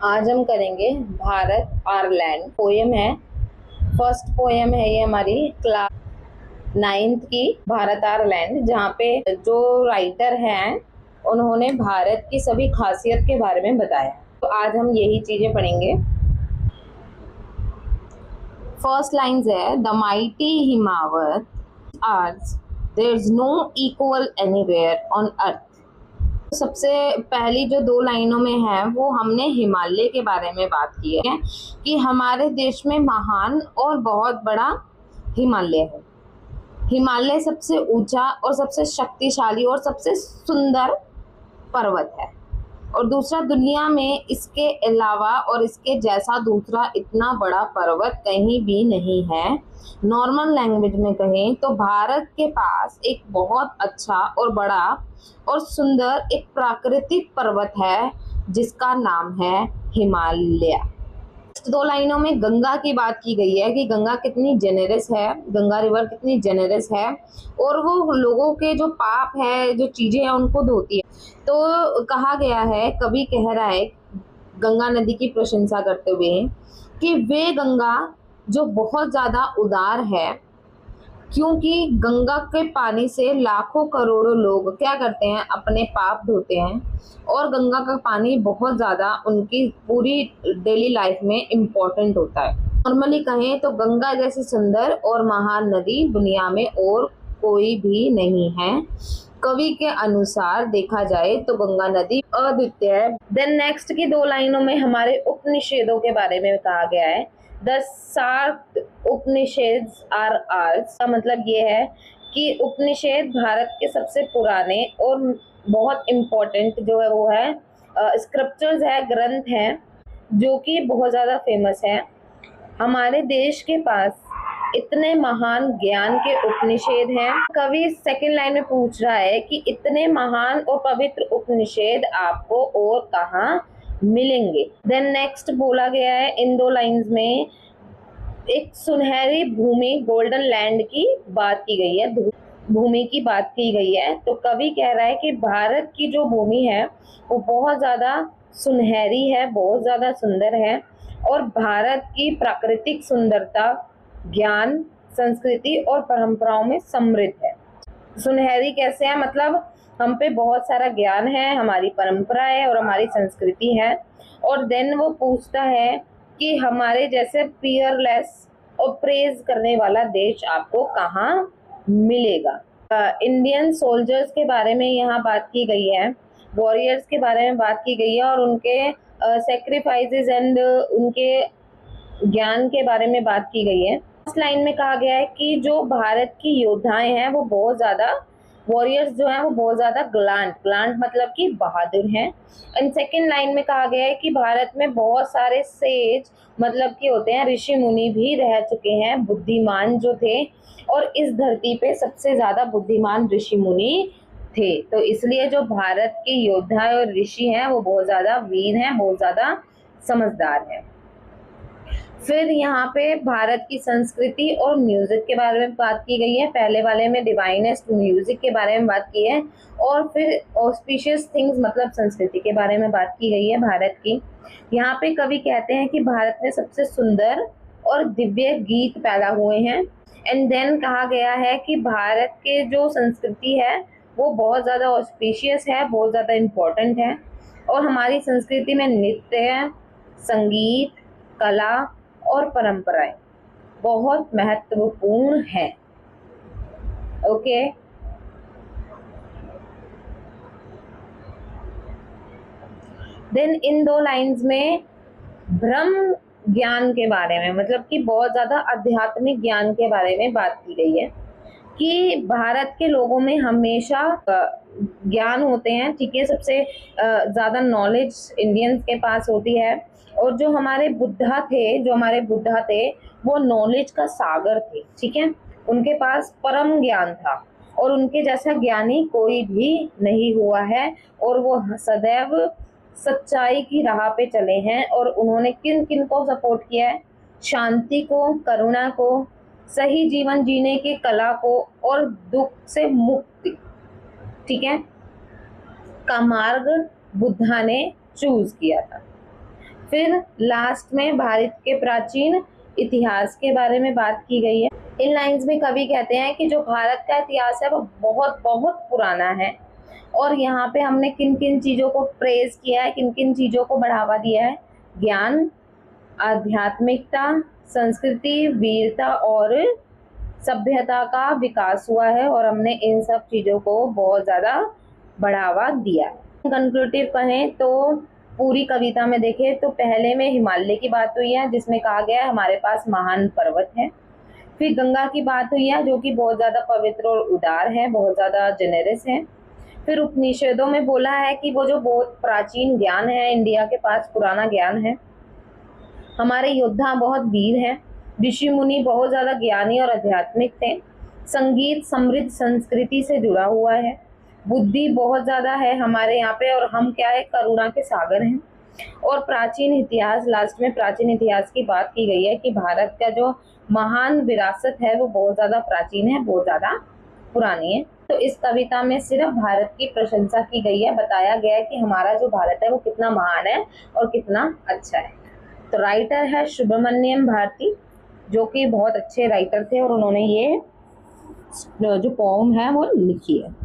आज हम करेंगे भारत आर लैंड। पोएम है, फर्स्ट पोएम है ये हमारी क्लास 9th की, भारत आर लैंड, जहाँ पे जो राइटर हैं उन्होंने भारत की सभी खासियत के बारे में बताया। तो आज हम यही चीजें पढ़ेंगे। फर्स्ट लाइन्स है, the mighty Himavat arise, there is no equal anywhere on earth. सबसे पहली जो दो लाइनों में है वो हमने हिमालय के बारे में बात की है कि हमारे देश में महान और बहुत बड़ा हिमालय है। हिमालय सबसे ऊंचा और सबसे शक्तिशाली और सबसे सुंदर पर्वत है, और दूसरा, दुनिया में इसके अलावा और इसके जैसा दूसरा इतना बड़ा पर्वत कहीं भी नहीं है। नॉर्मल लैंग्वेज में कहें तो भारत के पास एक बहुत अच्छा और बड़ा और सुंदर एक प्राकृतिक पर्वत है जिसका नाम है हिमालय। दो लाइनों में गंगा की बात की गई है कि गंगा कितनी जेनरस है, गंगा रिवर कितनी जेनरस है, और वो लोगों के जो पाप है, जो चीजें हैं, उनको धोती है। तो कहा गया है, कवि कह रहा है गंगा नदी की प्रशंसा करते हुए कि वे गंगा जो बहुत ज्यादा उदार है, क्योंकि गंगा के पानी से लाखों करोड़ों लोग क्या करते हैं, अपने पाप धोते हैं, और गंगा का पानी बहुत ज़्यादा उनकी पूरी डेली लाइफ में इम्पोर्टेंट होता है। नॉर्मली कहें तो गंगा जैसी सुंदर और महान नदी दुनिया में और कोई भी नहीं है। कवि के अनुसार देखा जाए तो गंगा नदी अद्वितीय है। देन नेक्स्ट की दो लाइनों में हमारे उपनिषदों के बारे में कहा गया है, द सात उपनिषद आर आर्स। का मतलब ये है कि उपनिषद भारत के सबसे पुराने और बहुत इम्पोर्टेंट जो है वो है स्क्रिप्चर्स है, ग्रंथ हैं, जो कि बहुत ज़्यादा फेमस है। हमारे देश के पास इतने महान ज्ञान के उपनिषद हैं। कवि सेकंड लाइन में पूछ रहा है कि इतने महान और पवित्र उपनिषद आपको और कहाँ मिलेंगे। देन नेक्स्ट बोला गया है इन दो लाइंस में, एक सुनहरी भूमि, गोल्डन लैंड की बात की गई है, भूमि की बात की गई है। तो कवि कह रहा है कि भारत की जो भूमि है वो बहुत ज़्यादा सुनहरी है, बहुत ज़्यादा सुंदर है, और भारत की प्राकृतिक सुंदरता, ज्ञान, संस्कृति और परंपराओं में समृद्ध है। सुनहरी कैसे है, मतलब हम पे बहुत सारा ज्ञान है, हमारी परंपरा है और हमारी संस्कृति है। और देन वो पूछता है कि हमारे जैसे पियरलेस और प्रेज करने वाला देश आपको कहाँ मिलेगा। इंडियन सोल्जर्स के बारे में यहाँ बात की गई है, वॉरियर्स के बारे में बात की गई है, और उनके सेक्रीफाइसेस एंड उनके ज्ञान के बारे में बात की गई है। फर्स्ट लाइन में कहा गया है कि जो भारत की योद्धाएं हैं वो बहुत ज्यादा, वॉरियर्स जो हैं वो बहुत ज्यादा ग्लांट मतलब कि बहादुर हैं। एंड सेकंड लाइन में कहा गया है कि भारत में बहुत सारे सेज मतलब कि होते हैं, ऋषि मुनि भी रह चुके हैं, बुद्धिमान जो थे, और इस धरती पे सबसे ज्यादा बुद्धिमान ऋषि मुनि थे। तो इसलिए जो भारत के योद्धा और ऋषि हैं वो बहुत ज्यादा वीर हैं, बहुत ज्यादा समझदार हैं। फिर यहाँ पे भारत की संस्कृति और म्यूजिक के बारे में बात की गई है। पहले वाले में डिवाइनेस्ट म्यूजिक के बारे में बात की है, और फिर ऑस्पिशियस थिंग्स मतलब संस्कृति के बारे में बात की गई है भारत की। यहाँ पे कवि कहते हैं कि भारत में सबसे सुंदर और दिव्य गीत पैदा हुए हैं। एंड देन कहा गया है कि भारत के जो संस्कृति है वो बहुत ज़्यादा ऑस्पिशियस है, बहुत ज़्यादा इम्पोर्टेंट है, और हमारी संस्कृति में नृत्य, संगीत, कला और परंपराएं बहुत महत्वपूर्ण है। ओके, देन इन दो लाइंस में ब्रह्म ज्ञान के बारे में, मतलब कि बहुत ज्यादा आध्यात्मिक ज्ञान के बारे में बात की गई है कि भारत के लोगों में हमेशा ज्ञान होते हैं, ठीक है, सबसे ज्यादा नॉलेज इंडियंस के पास होती है, और जो हमारे बुद्धा थे वो नॉलेज का सागर थे, ठीक है, उनके पास परम ज्ञान था, और उनके जैसा ज्ञानी कोई भी नहीं हुआ है, और वो सदैव सच्चाई की राह पे चले हैं। और उन्होंने किन किन को सपोर्ट किया है, शांति को, करुणा को, सही जीवन जीने की कला को, और दुख से मुक्ति, ठीक है, का मार्ग बुद्धा ने चूज किया था। फिर लास्ट में भारत के प्राचीन इतिहास के बारे में बात की गई है। इन लाइंस में कवि कहते हैं कि जो भारत का इतिहास है वो बहुत बहुत पुराना है, और यहाँ पे हमने किन किन चीज़ों को प्रेज किया है, किन किन चीज़ों को बढ़ावा दिया है। ज्ञान, आध्यात्मिकता, संस्कृति, वीरता और सभ्यता का विकास हुआ है, और हमने इन सब चीज़ों को बहुत ज़्यादा बढ़ावा दिया है। कंक्लूटिव कहें तो पूरी कविता में देखें तो पहले में हिमालय की बात हुई है, जिसमें कहा गया है हमारे पास महान पर्वत है। फिर गंगा की बात हुई है, जो कि बहुत ज़्यादा पवित्र और उदार है, बहुत ज़्यादा जेनेरस है। फिर उपनिषदों में बोला है कि वो जो बहुत प्राचीन ज्ञान है, इंडिया के पास पुराना ज्ञान है। हमारे योद्धा बहुत वीर हैं, ऋषि मुनि बहुत ज़्यादा ज्ञानी और आध्यात्मिक थे। संगीत समृद्ध संस्कृति से जुड़ा हुआ है। बुद्धि बहुत ज़्यादा है हमारे यहाँ पे, और हम क्या है, करुणा के सागर हैं। और प्राचीन इतिहास, लास्ट में प्राचीन इतिहास की बात की गई है कि भारत का जो महान विरासत है वो बहुत ज़्यादा प्राचीन है, बहुत ज़्यादा पुरानी है। तो इस कविता में सिर्फ भारत की प्रशंसा की गई है, बताया गया है कि हमारा जो भारत है वो कितना महान है और कितना अच्छा है। तो राइटर है सुब्रमण्यम भारती, जो कि बहुत अच्छे राइटर थे, और उन्होंने ये जो पोम है वो लिखी है।